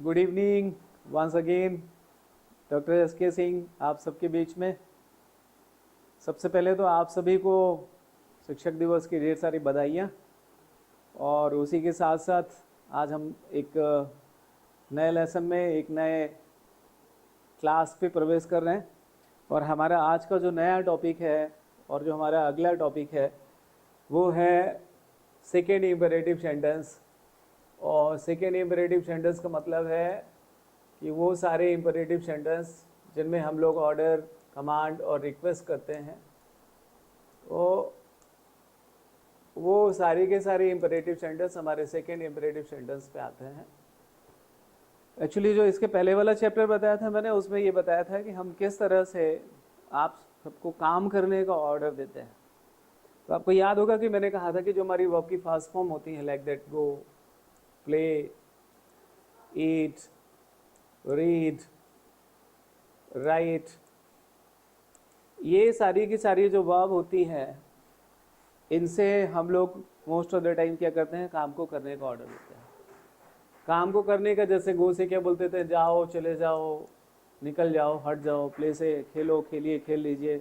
Good evening once again. Doctor S K. Singh आप सबके बीच में। सबसे पहले तो आप सभी को शिक्षक दिवस की ढेर सारी बधाइयाँ, और उसी के साथ साथ आज हम एक नए लेसन में एक नए क्लास पे प्रवेश कर रहे हैं। और हमारा आज का जो नया टॉपिक है और जो हमारा अगला टॉपिक है वो है सेकेंड इम्पेरेटिव सेंटेंस। और सेकेंड इम्पेरेटिव सेंटेंस का मतलब है कि वो सारे इम्पेरेटिव सेंटेंस जिनमें हम लोग ऑर्डर, कमांड और रिक्वेस्ट करते हैं, वो सारी के सारे इम्पेरेटिव सेंटेंस हमारे सेकेंड इम्पेरेटिव सेंटेंस पे आते हैं। एक्चुअली जो इसके पहले वाला चैप्टर बताया था मैंने, उसमें ये बताया था कि हम किस तरह से आप सबको काम करने का ऑर्डर देते हैं। तो आपको याद होगा कि मैंने कहा था कि जो हमारी वर्ब की फास्ट फॉर्म होती है, like that, go, play, eat, read, right, ये सारी की सारी जो वर्ब होती हैं, इनसे हम लोग मोस्ट ऑफ द टाइम क्या करते हैं, काम को करने का ऑर्डर देते हैं। काम को करने का, जैसे गो से क्या बोलते थे, जाओ, चले जाओ, निकल जाओ, हट जाओ, प्ले से खेलो, खेलिए, खेल लीजिए।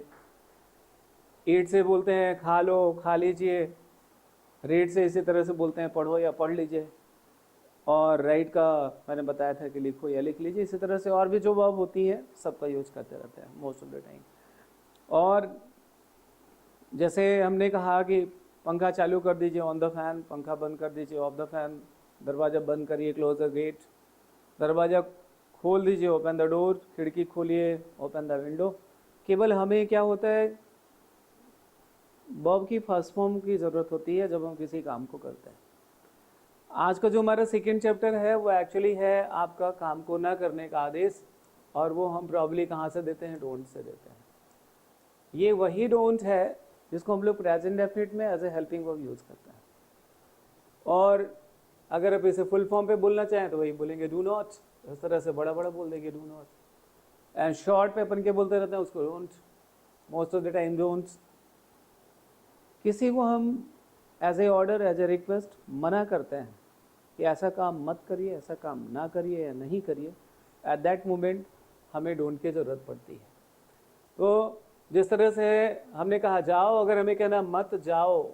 ईट से बोलते हैं खा लो, खा लीजिए। रीड से इसी तरह से बोलते हैं पढ़ो या पढ़ लीजिए। और राइट का मैंने बताया था कि लिखो या लिख लीजिए। इसी तरह से और भी जो वर्ब होती है सबका यूज करते रहते हैं मोस्ट ऑफ द टाइम। और जैसे हमने कहा कि पंखा चालू कर दीजिए, ऑन द फैन, पंखा बंद कर दीजिए, ऑफ द फैन, दरवाज़ा बंद करिए, क्लोज द गेट, दरवाज़ा खोल दीजिए, ओपन द डोर, खिड़की खोलिए, ओपन द विंडो। केवल हमें क्या होता है, वर्ब की फर्स्ट फॉर्म की ज़रूरत होती है जब हम किसी काम को करते हैं। आज का जो हमारा सेकेंड चैप्टर है वो एक्चुअली है आपका काम को ना करने का आदेश, और वो हम प्रॉब्ली कहाँ से देते हैं, डोंट से देते हैं। ये वही डोंट है जिसको हम लोग प्रेजेंट डेफिनेट में as a helping verb use करते हैं। और अगर आप इसे फुल फॉर्म पे बोलना चाहें तो वही बोलेंगे डू नॉट। इस तरह से बड़ा बड़ा बोल देंगे डू नॉट। एंड शॉर्ट पे अपन के बोलते रहते हैं उसको don't, most of the time don't. किसी को हम as a order, as a request मना करते हैं कि ऐसा काम मत करिए, ऐसा काम ना करिए या नहीं करिए, एट दैट मोमेंट हमें डोंट की ज़रूरत पड़ती है। तो जिस तरह से हमने कहा जाओ, अगर हमें कहना मत जाओ,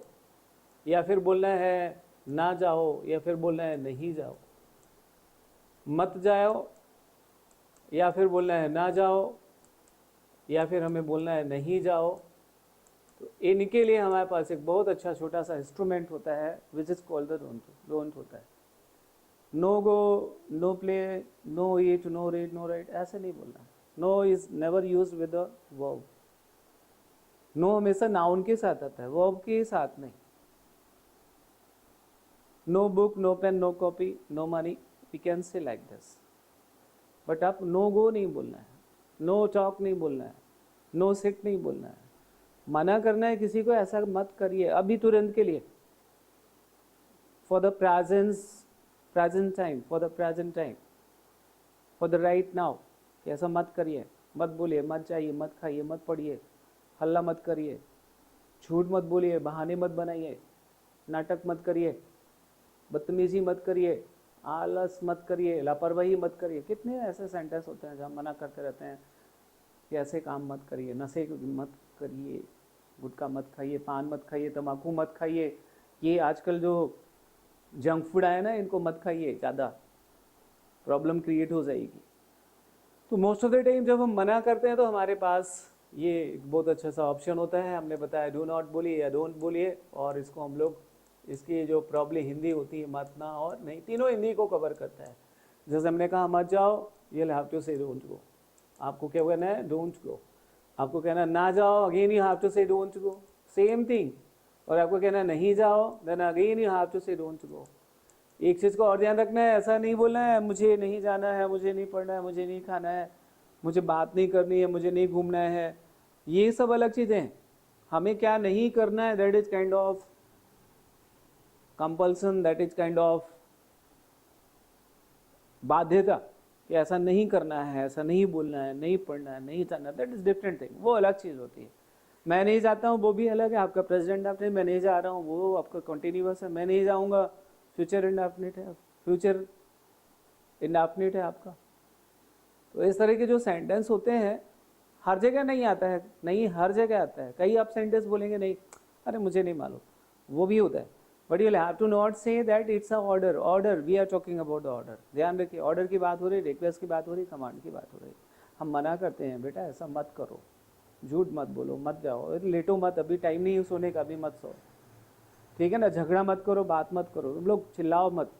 या फिर बोलना है ना जाओ, या फिर बोलना है नहीं जाओ, मत जाओ या फिर बोलना है ना जाओ, या फिर हमें बोलना है नहीं जाओ, तो इनके लिए हमारे पास एक बहुत अच्छा छोटा सा इंस्ट्रूमेंट होता है which is called the don't. Don't होता है no go, no play, no eat, no read, no write, ऐसे नहीं बोलना। No is never use with the verb. No हमेशा नाउन के साथ आता है, वर्ब के साथ नहीं। No book, no pen, no copy, no money, we can say like this. But आप नो गो नहीं बोलना है, नो टॉक नहीं बोलना है, नो सिट नहीं बोलना है। मना करना है किसी को, ऐसा मत करिए अभी तुरंत के लिए, for the present time, for the present time, for the right now, ऐसा मत करिए, मत बोलिए, मत जाइए, मत खाइए, मत पढ़िए, हल्ला मत करिए, झूठ मत बोलिए, बहाने मत बनाइए, नाटक मत करिए, बदतमीजी मत करिए, आलस मत करिए, लापरवाही मत करिए। कितने ऐसे सेंटेंस होते हैं जहाँ मना करते रहते हैं कि ऐसे काम मत करिए, नशे मत करिए, गुटखा मत खाइए, पान मत खाइए, तम्बाकू मत खाइए, ये आजकल जो जंक फूड आए ना, इनको मत खाइए, ज़्यादा प्रॉब्लम क्रिएट हो जाएगी। तो मोस्ट ऑफ द टाइम जब हम मना करते हैं तो हमारे पास ये बहुत अच्छा सा ऑप्शन होता है। हमने बताया डू नॉट बोलिए या डोंट बोलिए, और इसको हम लोग, इसकी जो प्रॉब्ली हिंदी होती है मत, ना और नहीं, तीनों हिंदी को कवर करता है। जैसे हमने कहा मत जाओ, ये हैव टू से डोंट गो। आपको क्या कहना है, डोंट गो। आपको कहना ना जाओ, again you have to say don't go, same thing. और आपको कहना नहीं जाओ, then again you have to say don't go. एक चीज़ को और ध्यान रखना है, ऐसा नहीं बोलना है मुझे नहीं जाना है, मुझे नहीं पढ़ना है, मुझे नहीं खाना है, मुझे बात नहीं करनी है, मुझे नहीं घूमना है, ये सब अलग चीज़ें हैं। हमें क्या नहीं करना है, that is kind of compulsion, that is kind of बाध्यता, कि ऐसा नहीं करना है, ऐसा नहीं बोलना है, नहीं पढ़ना है, नहीं जाना, दैट इज डिफरेंट थिंग, वो अलग चीज़ होती है। मैं नहीं जाता हूँ वो भी अलग है, आपका प्रेजेंट डेफिनेट, मैं नहीं जा रहा हूँ वो आपका कंटिन्यूअस है, मैं नहीं जाऊँगा फ्यूचर इंडेफिनिट है, फ्यूचर इंडेफिनिट है आपका। तो इस तरह के जो सेंटेंस होते हैं हर जगह नहीं आता है, नहीं हर जगह आता है। कई आप सेंटेंस बोलेंगे नहीं, अरे मुझे नहीं मालूम, वो भी होता है। But you have to not say that it's a order. Order, we are talking about the order. ध्यान रखिए, ऑर्डर की बात हो रही, रिक्वेस्ट की बात हो रही, कमांड की बात हो रही। हम मना करते हैं बेटा ऐसा मत करो, झूठ मत बोलो, मत जाओ, लेटो मत, अभी टाइम नहीं है सोने का, अभी मत सो, ठीक है ना, झगड़ा मत करो, बात मत करो, तुम लोग चिल्लाओ मत,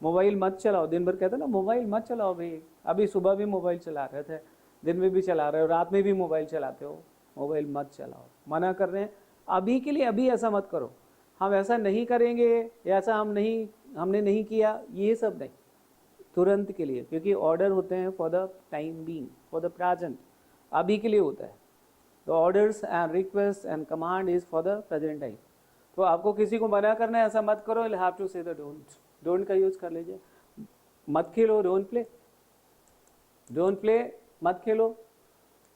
मोबाइल मत चलाओ। दिन भर कहते ना मोबाइल मत चलाओ भाई, अभी सुबह भी मोबाइल चला रहे थे, दिन में भी चला रहे हो, रात में भी मोबाइल चलाते हो, मोबाइल मत चलाओ। मना कर रहे हैं अभी के लिए, अभी ऐसा मत करो, हम ऐसा नहीं करेंगे, ऐसा हमने नहीं किया, ये सब नहीं, तुरंत के लिए, क्योंकि ऑर्डर होते हैं for the time being, for the present, अभी के लिए होता है। The orders and request and command is for the present time. तो आपको किसी को मना करना है ऐसा मत करो, यू हैव टू से द डोंट। डोंट का यूज कर लीजिए, मत खेलो, डोंट प्ले, डोंट प्ले, मत खेलो,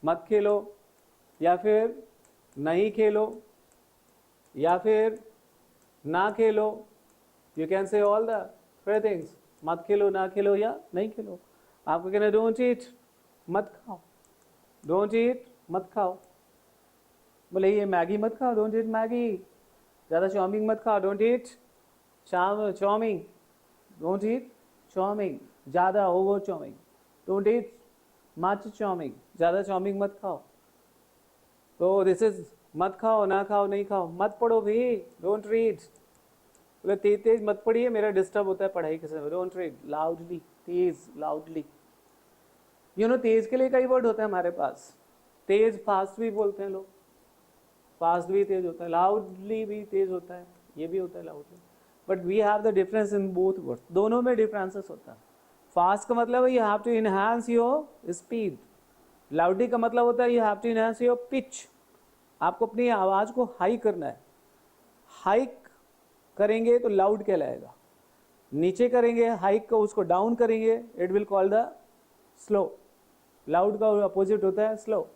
मत खेलो, या फिर नहीं खेलो, या फिर ना खेलो। You can say all the three things, मत खेलो, ना खेलो या नहीं खेलो। आपको कहना डोंट ईट, मत खाओ, डोंट ईट, मत खाओ। बोले ये मैगी मत खाओ, डोंट ईट मैगी। ज़्यादा चाउमीन मत खाओ, don't eat chowmein, don't eat chowmein. ज़्यादा over chowmein, don't eat much chowmein, ज़्यादा चाउमीन मत खाओ। तो दिस इज मत खाओ, ना खाओ, नहीं खाओ। मत पढ़ो भी, डोंट रीड। बोले तेज तेज मत पढ़िए, मेरा डिस्टर्ब होता है पढ़ाई के समय, डोंट रीड लाउडली, तेज लाउडली। यू नो तेज के लिए कई वर्ड होते हैं हमारे पास, तेज फास्ट भी बोलते हैं लोग, फास्ट भी तेज होता है, लाउडली भी तेज होता है, ये भी होता है loudly. But we have the difference in both word, दोनों में डिफरेंसेस होता है। फास्ट का मतलब है you have to enhance your speed, loudly का मतलब होता है you have to enhance your pitch, आपको अपनी आवाज़ को हाई करना है। हाइक करेंगे तो लाउड कहलाएगा, नीचे करेंगे हाइक को, उसको डाउन करेंगे, it will call the slow. Loud का अपोजिट होता है स्लो।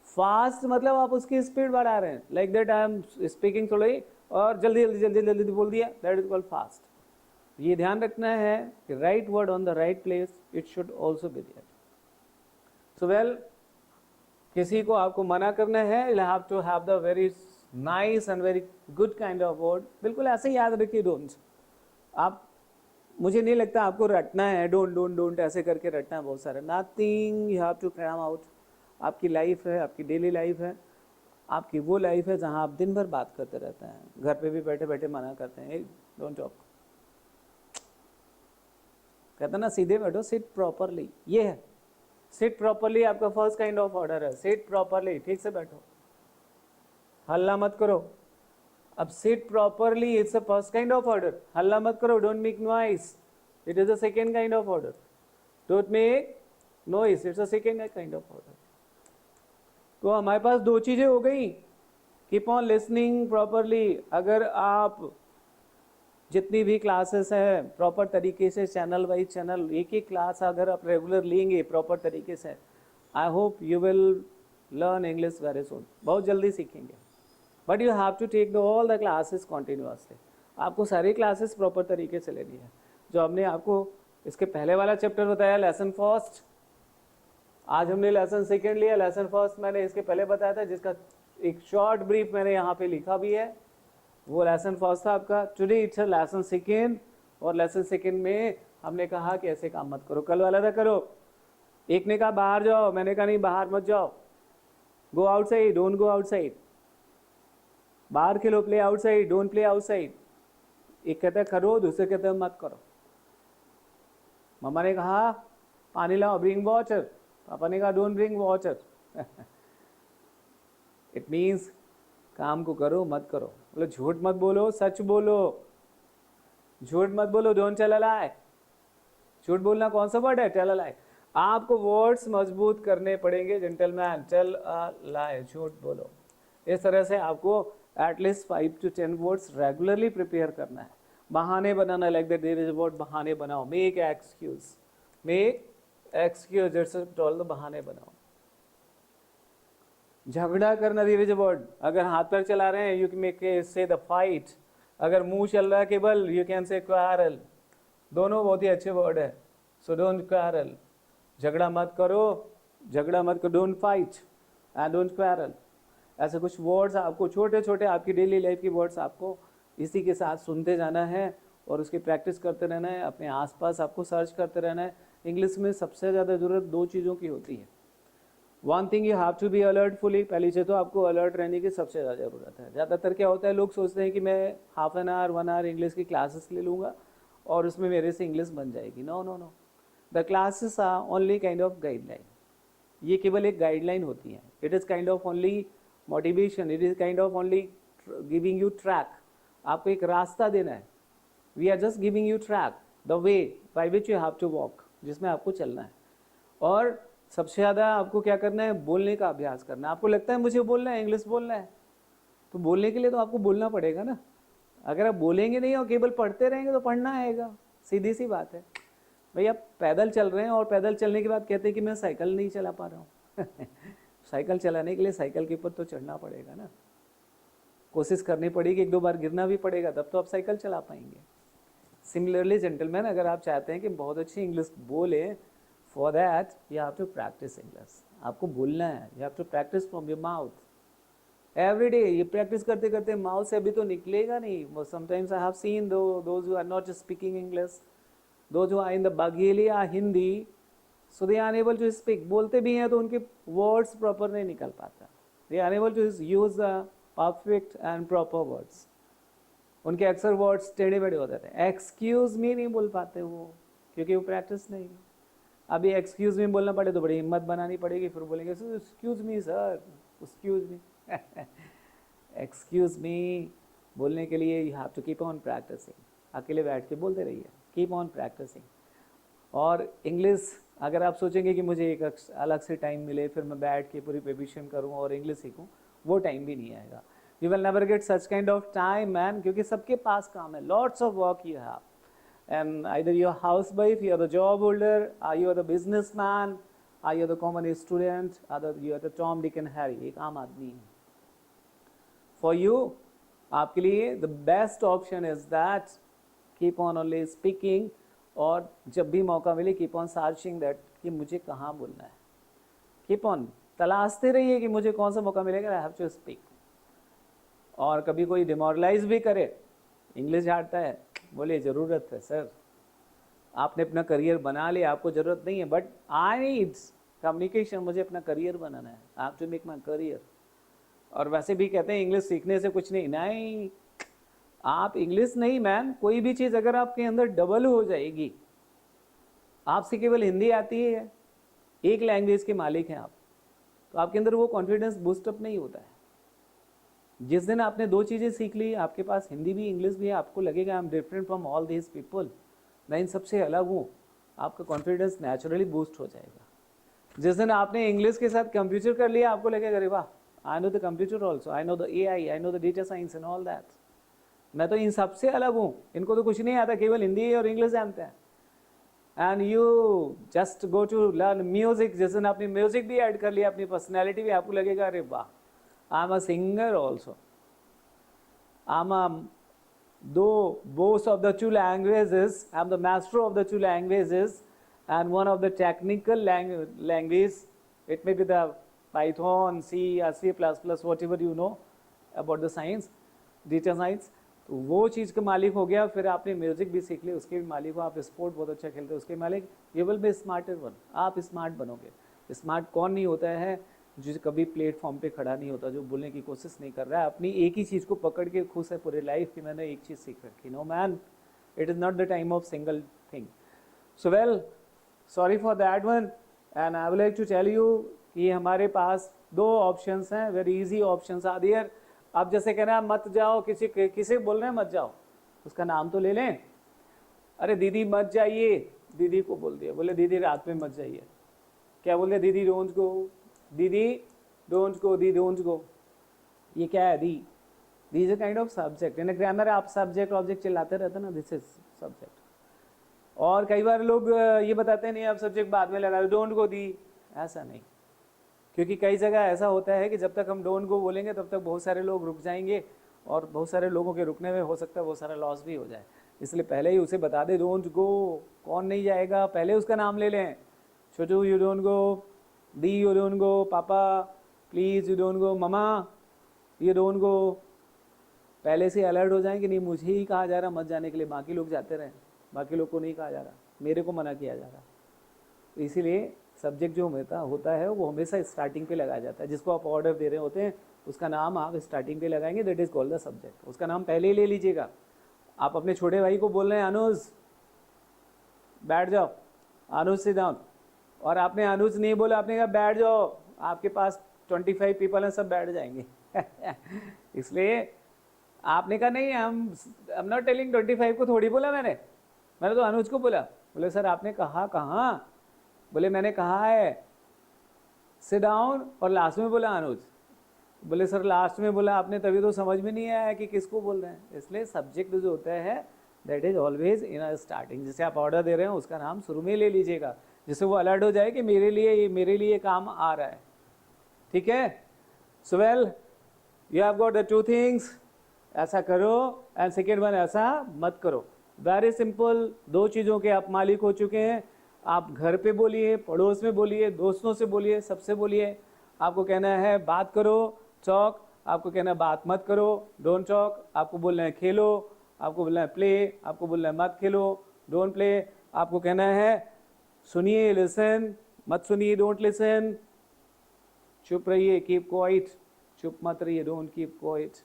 फास्ट मतलब आप उसकी स्पीड बढ़ा रहे हैं, like that I am speaking थोड़ी और जल्दी जल्दी जल्दी जल्दी बोल दिया, दैट इज कॉल्ड फास्ट। ये ध्यान रखना है कि right word on the right place, it should also be there. So well, किसी को आपको मना करना है, you have to have the very nice and very good kind of word. बिल्कुल ऐसे ही याद रखिए डोंट। आप, मुझे नहीं लगता आपको रटना है डोंट डोंट डोंट ऐसे करके रटना है बहुत सारा, nothing, you have to cram out. आपकी लाइफ है, आपकी डेली लाइफ है, आपकी वो लाइफ है जहाँ आप दिन भर बात करते रहते हैं, घर पे भी बैठे बैठे मना करते हैं डोंट टॉक। कहते हैं ना सीधे बैठो, सिट प्रॉपरली, ये है सिट प्रॉपरली, आपका फर्स्ट काइंड ऑफ ऑर्डर है, सिट प्रॉपरली, ठीक से बैठो, हल्ला मत करो। अब seat properly it's a first kind of order, हल्ला मत करो, don't make noise, it is a second kind of order, don't make noise, it's a second kind of order. तो हमारे पास दो चीजें हो गई, कीप ऑन लिसनिंग प्रॉपरली। अगर आप जितनी भी क्लासेस हैं प्रॉपर तरीके से, चैनल वाइज चैनल, एक एक क्लास अगर आप रेगुलर लेंगे प्रॉपर तरीके से, I hope you will learn English very soon, बहुत जल्दी सीखेंगे। But you have to take the all the classes continuously, आपको सारी क्लासेस प्रॉपर तरीके से लेनी है। जो हमने आपको इसके पहले वाला चैप्टर बताया लेसन फर्स्ट, आज हमने लेसन सेकेंड लिया, लेसन फर्स्ट मैंने इसके पहले बताया था, जिसका एक शॉर्ट ब्रीफ मैंने यहाँ पे लिखा भी है, वो लेसन फर्स्ट था आपका। टुडे इट्स लेसन सेकेंड, और लेसन सेकेंड में हमने कहा कि ऐसे काम मत करो, कल वाला था करो। एक ने कहा बाहर जाओ, मैंने कहा नहीं बाहर मत जाओ, go outside, don't go outside. बाहर खेलो, play outside, don't play outside. एक कहता है करो, दूसरे कहते हैं मत करो। मम्मा ने कहा पानी लाओ, ब्रिंग वाटर, पापा ने कहा don't bring water. It means काम को करो मत करो, बोलो झूठ मत बोलो, सच बोलो, झूठ मत बोलो, डोंट टेल अ लाई। झूठ बोलना कौन सा वर्ड है, टेल अ लाई। आपको वर्ड्स मजबूत करने पड़ेंगे जेंटलमैन, टेल अ लाई, झूठ बोलो। इस तरह से आपको at least 5 to 10 words regularly prepare करना है। बहाने बनाना, like that there is a word बहाने बनाओ, make excuse, make excuse, it's told the बहाने बनाओ। झगड़ा करना, देयर इज अ वर्ड, अगर हाथ पैर चला रहे हैं यू कैन मेक से द फाइट, अगर मुंह चल रहा है केवल यू कैन से क्वारल। दोनों बहुत ही अच्छे वर्ड है। सो डोंट क्वारल, झगड़ा मत करो, don't fight and don't quarrel. ऐसे कुछ वर्ड्स आपको छोटे छोटे आपकी डेली लाइफ की वर्ड्स आपको इसी के साथ सुनते जाना है और उसकी प्रैक्टिस करते रहना है। अपने आसपास आपको सर्च करते रहना है। इंग्लिश में सबसे ज़्यादा ज़रूरत दो चीज़ों की होती है। One thing you have to be alert fully, पहली चीज़ तो आपको अलर्ट रहने की सबसे ज़्यादा ज़रूरत है। ज़्यादातर क्या होता है, लोग सोचते हैं कि मैं half an hour 1 hour English की क्लासेस ले लूँगा और उसमें मेरे से इंग्लिश बन जाएगी। No no no, the classes are only kind of guideline. ये केवल एक गाइडलाइन होती है। It is kind of only motivation, it is kind of only giving you track. आपको एक रास्ता देना है। We are just giving you track, the way by which you have to walk, जिसमें आपको चलना है। और सबसे ज़्यादा आपको क्या करना है, बोलने का अभ्यास करना है। आपको लगता है मुझे बोलना है, इंग्लिश बोलना है, तो बोलने के लिए तो आपको बोलना पड़ेगा ना। अगर आप बोलेंगे नहीं और केवल पढ़ते रहेंगे तो पढ़ना आएगा, सीधी सी बात है। भैया पैदल चल रहे हैं और पैदल चलने के बाद कहते हैं कि मैं साइकिल नहीं चला पा रहा हूँ साइकिल चलाने के लिए साइकिल के ऊपर तो चढ़ना पड़ेगा ना, कोशिश करनी पड़ेगी, 1-2 बार गिरना भी पड़ेगा, तब तो आप साइकिल चला पाएंगे। सिमिलरली जेंटलमैन, अगर आप चाहते हैं कि बहुत अच्छी इंग्लिश बोले, for that you have to practise English. आपको बोलना है, you have to practise from your mouth every day. ये प्रैक्टिस करते करते माउथ से अभी तो निकलेगा नहीं। Sometimes I have seen those who are not speaking English, those who are in the Bagheliya Hindi, so they are unable to speak. बोलते भी हैं तो उनके वर्ड्स प्रॉपर नहीं निकल पाता। They are unable to use the perfect and proper words. उनके अक्सर वर्ड्स टेढ़े बेढ़े हो जाते हैं। एक्सक्यूज मी नहीं बोल पाते वो, क्योंकि वो प्रैक्टिस नहीं। अभी एक्सक्यूज मी बोलना पड़े तो बड़ी हिम्मत बनानी पड़ेगी, फिर बोलेंगे excuse me sir, excuse me excuse me बोलने के लिए you have to keep on practicing. अकेले बैठ के बोलते रहिए, कीप ऑन प्रैक्टिसिंग। और इंग्लिश, अगर आप सोचेंगे कि मुझे एक अलग से टाइम मिले, फिर मैं बैठ के पूरी प्रिपरेशन करूँ और इंग्लिश सीखूँ, वो टाइम भी नहीं आएगा। You will never get such kind of time man, क्योंकि सबके पास काम है। Lots of work you have, and either you're a housewife, you're the job holder, or you're the businessman, or you're the common student, or you're the Tom, Dick and Harry, एक आम आदमी है। For you, आपके लिए the best option is that keep on only speaking, और जब भी मौका मिले keep on searching that कि मुझे कहाँ बोलना है। Keep on तलाशते रहिए कि मुझे कौन सा मौका मिलेगा, I have to speak। और कभी कोई डिमोरलाइज भी करे, इंग्लिश झाड़ता है, बोले ज़रूरत है सर, आपने अपना करियर बना लिया, आपको ज़रूरत नहीं है, बट आई नीड्स कम्युनिकेशन, मुझे अपना करियर बनाना है, I have to make my career. और वैसे भी कहते हैं इंग्लिश सीखने से कुछ नहीं, आप इंग्लिश नहीं मैन, कोई भी चीज़ अगर आपके अंदर डबल हो जाएगी, आपसे केवल हिंदी आती है, एक लैंग्वेज के मालिक हैं आप, तो आपके अंदर वो कॉन्फिडेंस बूस्टअप नहीं होता है। जिस दिन आपने दो चीज़ें सीख ली, आपके पास हिंदी भी इंग्लिश भी है, आपको लगेगा I am different from all this people, मैं इन सबसे अलग हूँ, आपका कॉन्फिडेंस नेचुरली बूस्ट हो जाएगा। जिस दिन आपने इंग्लिश के साथ कंप्यूटर कर लिया, आपको लगेगा अरे वाह, I know the computer also, I know the AI, I know the data science and all that, मैं तो इन सबसे अलग हूँ, इनको तो कुछ नहीं आता, केवल हिंदी और इंग्लिश जानते हैं। And you just go to learn music, जिस दिन आपने म्यूजिक भी ऐड कर लिया, अपनी पर्सनैलिटी भी, आपको लगेगा अरे वाह, I'm a singer also. I'm both of the two languages. I'm the master of the two languages, and one of the technical language. It may be the Python, C, or C++, whatever you know about the science, data science. तो वो चीज़ के मालिक हो गया। फिर आपने music भी सीख ली, उसके भी मालिक हो। आप स्पोर्ट बहुत अच्छा खेलते हो, उसके मालिक। You will be smarter one, आप स्मार्ट बनोगे। स्मार्ट कौन नहीं होता है, जो कभी प्लेटफॉर्म पे खड़ा नहीं होता, जो बोलने की कोशिश नहीं कर रहा है, अपनी एक ही चीज़ को पकड़ के खुश है पूरी लाइफ कि मैंने एक चीज़ सीख रखी। No man, it is not the time of single thing. So well, sorry for that one, and I would like to tell you कि हमारे पास दो ऑप्शंस हैं, very easy options are there. आप जैसे कह रहे हैं मत जाओ, किसी बोल रहे हैं मत जाओ, उसका नाम तो ले लें। अरे दीदी मत जाइए, दीदी को बोल दिया, बोले दीदी रात में मत जाइए। क्या बोल दिया, दीदी डोंट गो, दीदी don't go, the don't go. ये क्या है, the is a kind of subject. In grammar आप सब्जेक्ट ऑब्जेक्ट चिल्लाते रहते ना, दिस इज सब्जेक्ट। और कई बार लोग ये बताते हैं नहीं आप सब्जेक्ट बाद में लगा, डोंट गो दी, ऐसा नहीं। क्योंकि कई जगह ऐसा होता है कि जब तक हम डोंट गो बोलेंगे तब तक बहुत सारे लोग रुक जाएंगे, और बहुत सारे लोगों के रुकने में हो सकता है बहुत सारा लॉस भी हो जाए। इसलिए पहले ही उसे बता दे डोंट गो। कौन नहीं जाएगा, पहले उसका नाम ले लें। छोटू यू डोंट गो, दी यू डोंट गो, पापा प्लीज यू डोंट गो, ममा यू डोंट गो। पहले से अलर्ट हो जाएं कि नहीं मुझे ही कहा जा रहा मत जाने के लिए, बाकी लोग जाते रहें, बाकी लोग को नहीं कहा जा रहा, मेरे को मना किया जा रहा। तो इसीलिए सब्जेक्ट जो होता है वो हमेशा स्टार्टिंग पे लगाया जाता है। जिसको आप ऑर्डर दे रहे होते हैं उसका नाम आप स्टार्टिंग पे लगाएंगे, that is called the subject. उसका नाम पहले ही ले लीजिएगा। आप अपने छोटे भाई को बोल रहे हैं अनुज बैठ जाओ, अनुज सिट डाउन, और आपने अनुज नहीं बोला, आपने कहा बैठ जाओ, आपके पास 25 पीपल हैं, सब बैठ जाएंगे। इसलिए आपने कहा नहीं आई एम नॉट टेलिंग 25 को थोड़ी बोला मैंने तो अनुज को बोला। बोले सर आपने कहा कहाँ? बोले मैंने कहा है सिट डाउन और लास्ट में बोला अनुज। बोले सर लास्ट में बोला आपने, तभी तो समझ में नहीं आया कि किसको बोल रहे हैं। इसलिए सब्जेक्ट जो होता है that is always in a starting. जैसे आप ऑर्डर दे रहे हैं उसका नाम शुरू में ले लीजिएगा, जिससे वो अलर्ट हो जाए कि मेरे लिए काम आ रहा है। ठीक है, so well you have got the two things, ऐसा करो एंड सेकेंड वन ऐसा मत करो। वेरी सिंपल, दो चीज़ों के आप मालिक हो चुके हैं। आप घर पे बोलिए, पड़ोस में बोलिए, दोस्तों से बोलिए, सबसे बोलिए। आपको कहना है बात करो, टॉक। आपको कहना है बात मत करो, डोंट टॉक। आपको बोलना है खेलो, आपको बोलना है प्ले। आपको बोलना है मत खेलो, डोंट प्ले। आपको कहना है सुनिए, लिसन, मत सुनिए, डोंट लिसन। चुप रहिए, कीप क्वाइट, चुप मत रहिए, डोंट कीप क्वाइट।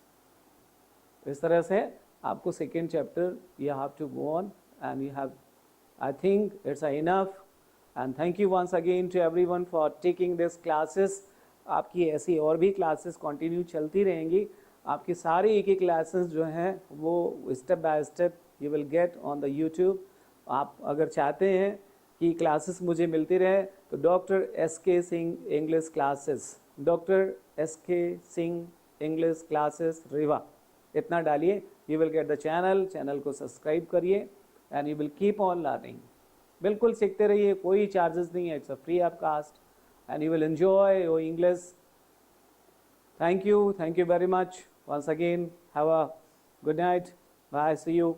इस तरह से आपको second chapter you have to go on and you have, I think it's enough. And thank you once again to everyone for taking this classes. आपकी ऐसी और भी क्लासेस कंटिन्यू चलती रहेंगी। आपकी सारी एक क्लासेस जो हैं वो step by step you will get on the YouTube. आप अगर चाहते हैं कि क्लासेस मुझे मिलती रहे तो doctor SK Singh English classes, doctor SK Singh English classes Rewa, इतना डालिए, you will get the channel को सब्सक्राइब करिए and you will keep on learning. बिल्कुल सीखते रहिए, कोई चार्जेस नहीं है, it's a free of cost and you will enjoy your English. Thank you very much once again. Have a good night. Bye, see you.